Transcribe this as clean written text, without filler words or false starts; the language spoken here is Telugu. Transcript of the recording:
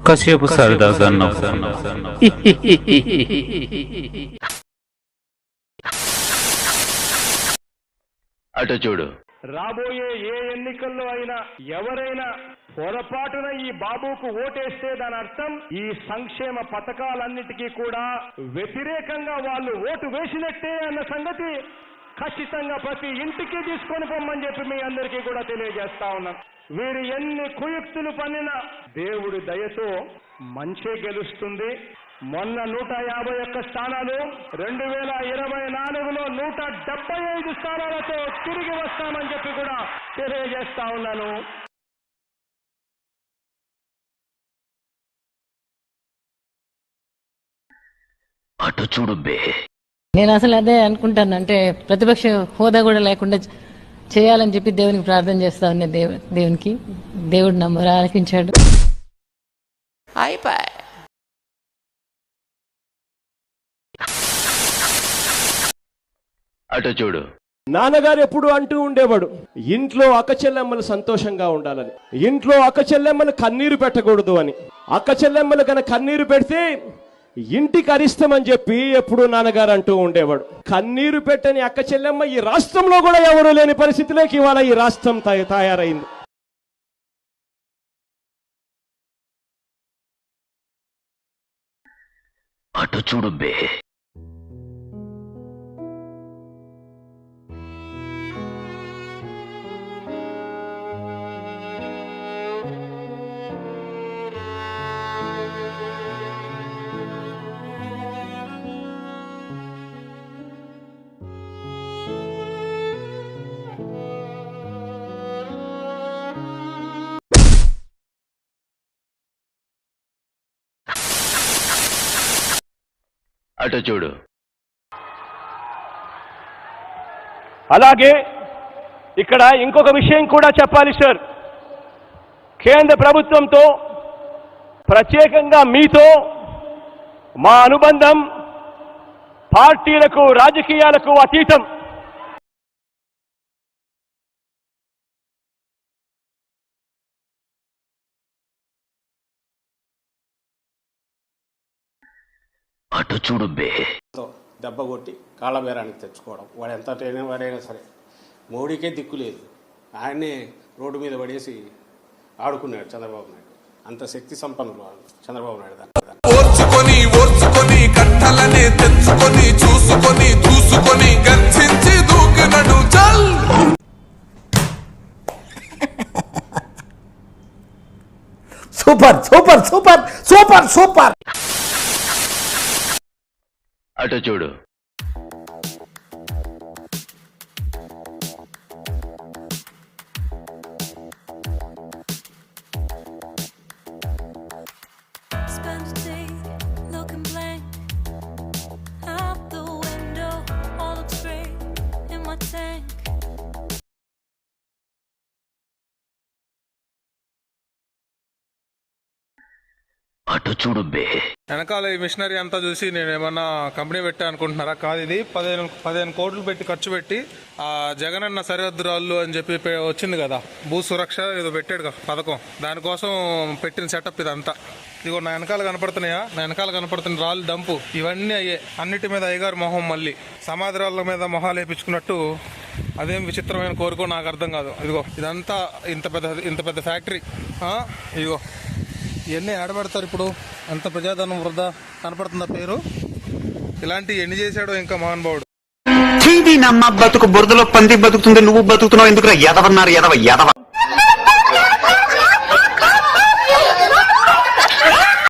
కాసేపు సరదాగా నవ్వు. అటు చూడు. రాబోయే ఏ ఎన్నికల్లో అయినా ఎవరైనా పొరపాటున ఈ బాబుకు ఓటేస్తే దాని అర్థం ఈ సంక్షేమ పథకాలన్నిటికీ కూడా వ్యతిరేకంగా వాళ్ళు ఓటు వేసినట్టే అన్న సంగతి ఖచ్చితంగా ప్రతి ఇంటికి తీసుకొని పొమ్మని చెప్పి మీ అందరికీ కూడా తెలియజేస్తా ఉన్నాం. వీరు ఎన్ని కుయుక్తులు పన్నినా దేవుడి దయతో మంచే గెలుస్తుంది. మొన్న 151 స్థానాలు 2024లో 175 స్థానాలతో తిరిగి వస్తామని చెప్పి కూడా తెలియజేస్తా ఉన్నాను. అటు చూడు బే. నేను అసలు అదే అనుకుంటాను, అంటే ప్రతిపక్ష హోదా కూడా లేకుండా చేయాలని చెప్పి దేవునికి ప్రార్థన చేస్తా ఉన్నా. దేవునికి దేవుడు నా మొర ఆలకించాడు. అటు చూడు. నాన్నగారు ఎప్పుడు అంటూ ఉండేవాడు, ఇంట్లో అక్కచెల్లెమ్మలు సంతోషంగా ఉండాలని, ఇంట్లో అక్కచెల్లెమ్మలు కన్నీరు పెట్టకూడదు అని. అక్కచెల్లెమ్మలు కనుక కన్నీరు పెడితే ఇంటికి అరిష్టమని చెప్పి ఎప్పుడు నాన్నగారు అంటూ ఉండేవాడు. కన్నీరు పెట్టని అక్కచెల్లెమ్మ ఈ రాష్ట్రంలో కూడా ఎవరు లేని పరిస్థితిలోకి ఇవాళ ఈ రాష్ట్రం తయారైంది. అటు చూడు బే. అటు చూడు. అలాగే ఇక్కడ ఇంకొక విషయం కూడా చెప్పాలి సార్. కేంద్ర ప్రభుత్వంతో ప్రత్యేకంగా మీతో మా అనుబంధం పార్టీలకు రాజకీయాలకు అతీతం. అటు చూడు బే. దెబ్బ కొట్టి కాళ్ళ బేరానికి తెచ్చుకోవడం, వాడు ఎంత వాడైనా సరే మోడీకే దిక్కు లేదు. ఆయన్నే రోడ్డు మీద పడేసి ఆడుకున్నాడు చంద్రబాబు నాయుడు. అంత శక్తి సంపన్నులు చంద్రబాబు నాయుడు. ఓర్చుకొని ఓర్చుకొని కట్టలనే తెచ్చుకొని చూసుకొని చూసుకొని గర్జించి దూకినడు చల్. Super super super super super. అటు చూడు. Spend a day looking blank out the window, all looks great in my tank. అటు చూడు బే. వెనకాల ఈ మిషనరీ అంతా చూసి నేను ఏమన్నా కంపెనీ పెట్టా అనుకుంటున్నారా? కాదు, ఇది 15 కోట్లు పెట్టి ఖర్చు పెట్టి ఆ జగనన్న సరిహద్దు రాళ్ళు అని చెప్పి వచ్చింది కదా, భూ సురక్ష ఏదో పెట్టాడు పథకం, దానికోసం పెట్టిన సెటప్ ఇదంతా. ఇదిగో నా వెనకాల కనపడుతున్నాయా? నా వెనకాల కనపడుతున్న రాళ్ళు డంపు ఇవన్నీ అయ్యే. అన్నిటి మీద అయ్యగారు మొహం మళ్ళీ సమాధి రాళ్ళ మీద మొహాలు వేయించుకున్నట్టు. అదేం విచిత్రమైన కోరుకో నాకు అర్థం కాదు. ఇదిగో ఇదంతా ఇంత పెద్ద ఫ్యాక్టరీ. ఇదిగో ఇవన్నీ ఆడబెడతారు. ఇప్పుడు అంత ప్రజాధనం వృధా కనపడుతుందా పేరు? ఇలాంటి ఎన్ని చేశాడో ఇంకా మహానుభావుడు. నమ్మ బతుకు బురదలో పంది బతుకుతుంది, నువ్వు బతుకుతున్నావు ఎందుకు? ఎదవన్నారు ఎదవ ఎదవ.